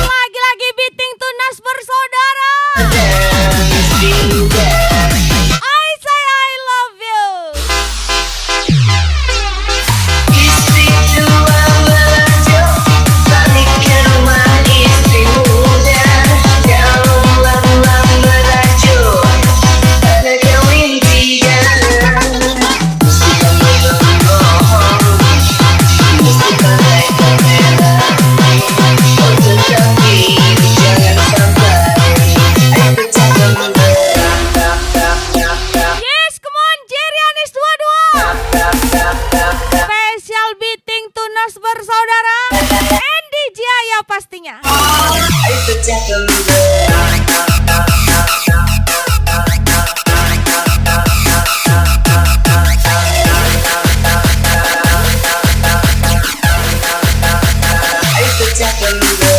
Lagi-lagi beating tunas bersaudara. I say I love you. Istri tua melaju, balik ke rumah istri muda. Kau lama melaju, ada kawin tiga. Mesti kamu berbohong, mesti pakai kamera. Foto kami jangan sampai pecah kembali. Yes, come on, Jerianis 22. Special beating tunas bersaudara. Andy Jaya pastinya. Pecah kembali. Pecah kembali.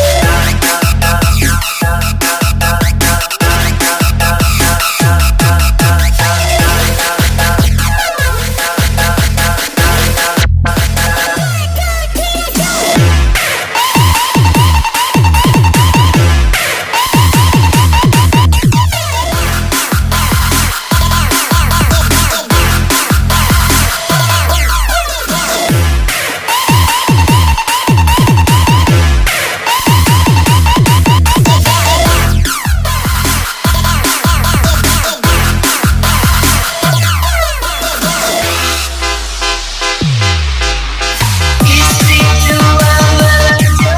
Istri tua melaju,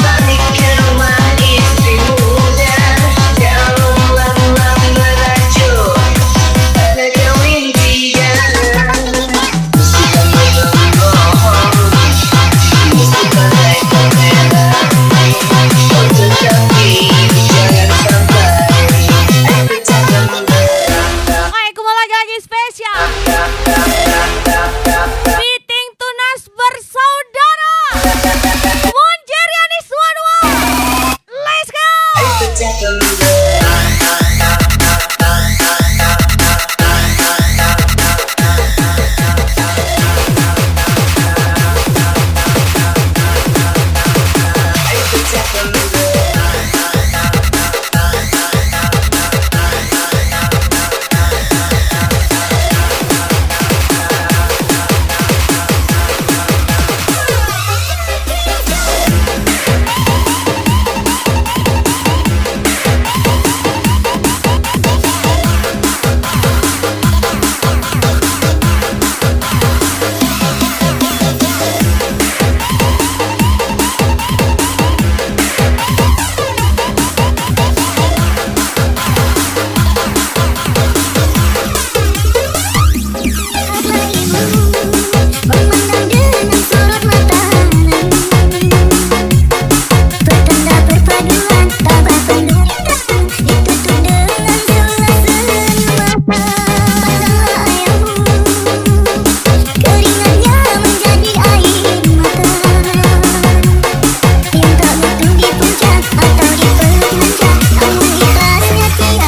balik ke rumah istri muda. Kau lama melaju, ada kawin tiga. Mesti kamu berbohong, mesti pakai kamera. Foto kami jangan sampai pecah kembali. Oke, kembali lagi spesial. Beating tunas bersaudara. Come on, Jerianis 22. Let's go. Pecah kembali. Pecah kembali.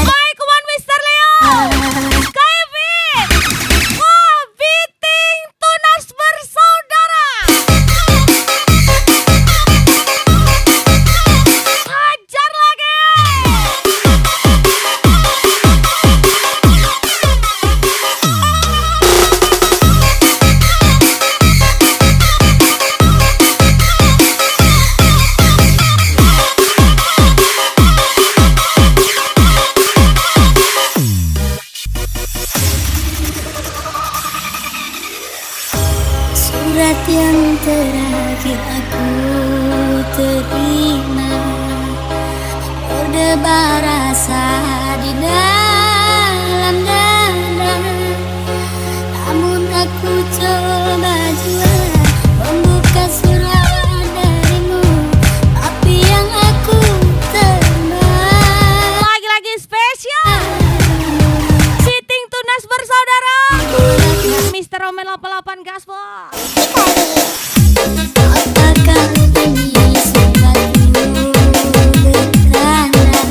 Baik, come on, Mr. Leo. Kevin. Wah, beating tunas bersaudara. Hajar lagi. Surat yang terakhir aku terima, berdebar rasa di dalam dada. Namun aku coba jua membuka surat darimu, tapi yang aku terima. Lagi-lagi spesial. Beating tunas bersaudara. Mr. Roman 88 Gaspol. Apakah ini sebagai tanda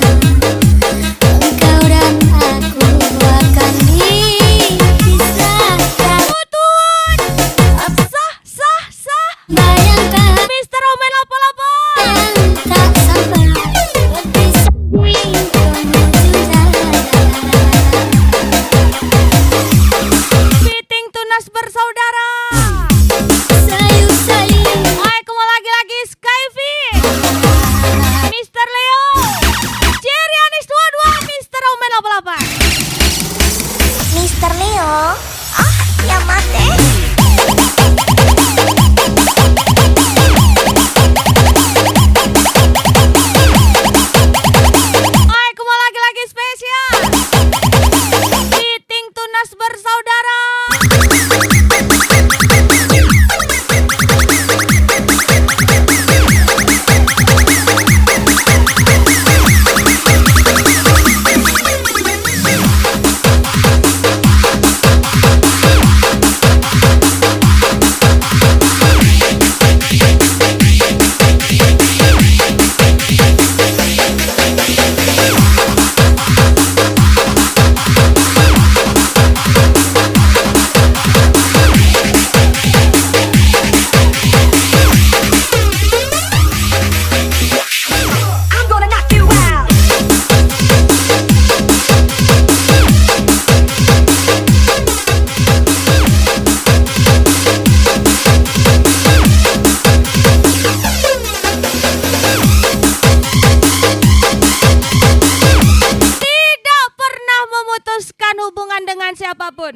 siapapun.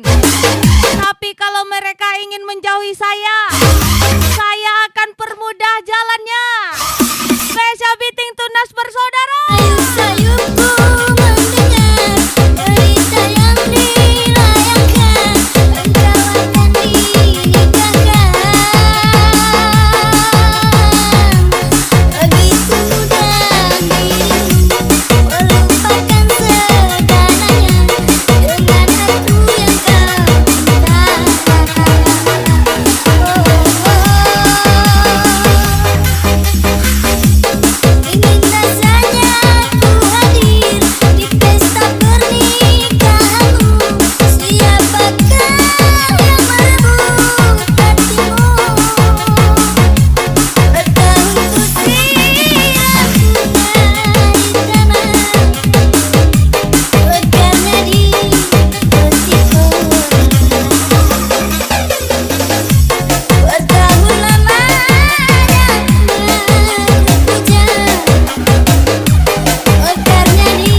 Tapi kalau mereka ingin menjauhi saya akan permudah jalannya. Special Beating Tunas bersaudara. Ayo sayupku mendengar berita yang dilayangkan, engkau akan dinikahkan. Begitu mudah dirimu melupakan segalanya dengan aku yang kau cinta. Ingin rasanya ku hadir di pesta pernikahanmu. Siapakah yang merebut hatimu? Bertahun ku siram bunga di taman, mekarnya di hatiku. Bertahun lamanya berpuja, mekarnya di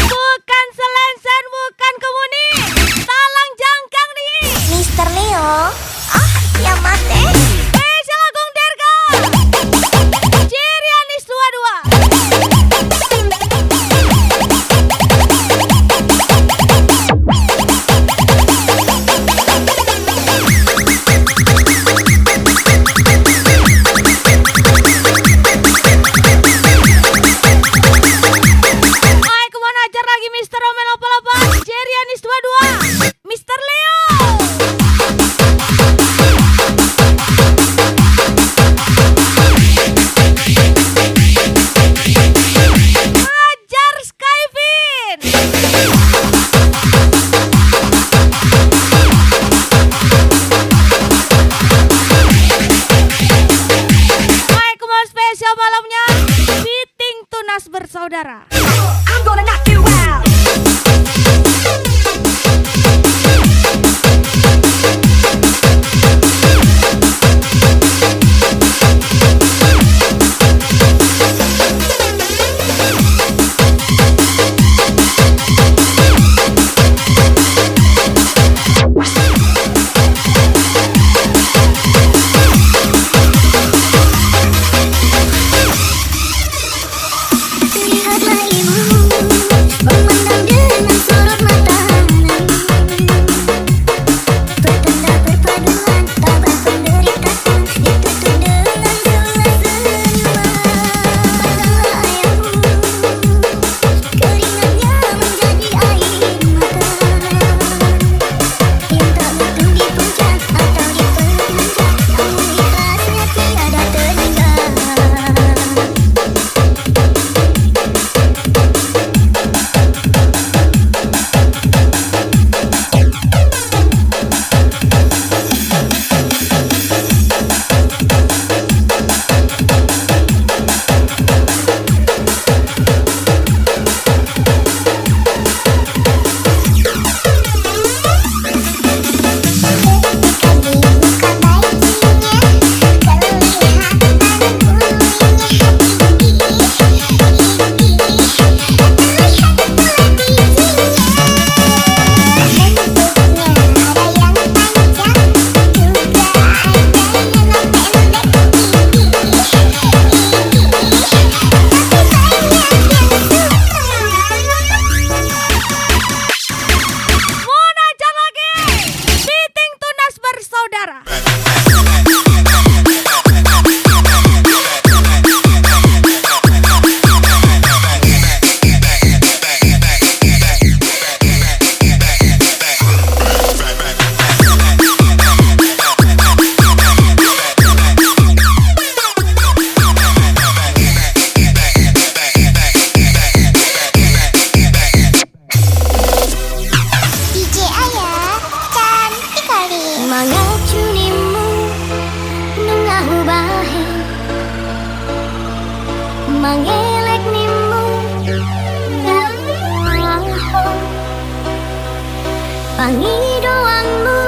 Bukan selensen, bukan kemuni, talang jangkang nih. Mister Leo, ya mate. Special Agung Derga, Jerianis 22. Baik, mau ajar lagi Mister Romel 88, Jerianis 22, Mister Leo. Ajar Skyvin. Baik, mau spesial malamnya Beating Tunas bersaudara. I'm gonna knock you out. Lihatlah ibu memandang dengan sorot matanya, pertanda perpaduan tabah penderitaan ditutup dengan sulas senyuman. Pandanglah ayahmu, keringatnya menjadi air mata yang tak butuh dipuja atau dipermanja, namun ikhlasnya tiada terhingga. Mau ajar lagi Beating Tunas bersaudara. DJ Ayah cantik kali. Mangacunimu nungahu bahe, mangelek nimu ngaho, pangidoanmu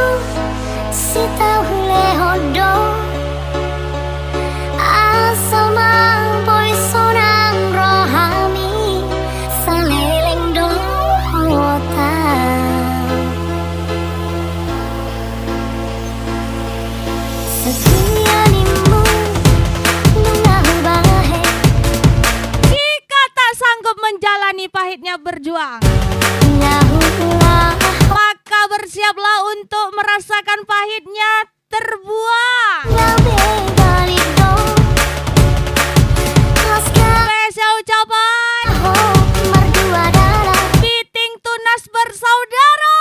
si tahu lehodo, asal mang boy sonang rohami Sesianimu bunga bahe Jika tak sanggup menjalani pahitnya berjuang, Nahulah maka bersiaplah untuk merasakan pahitnya terbuang. Gabe galito Laskar Spesial ucapan oh merdu adalah Biting Tunas bersaudara.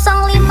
05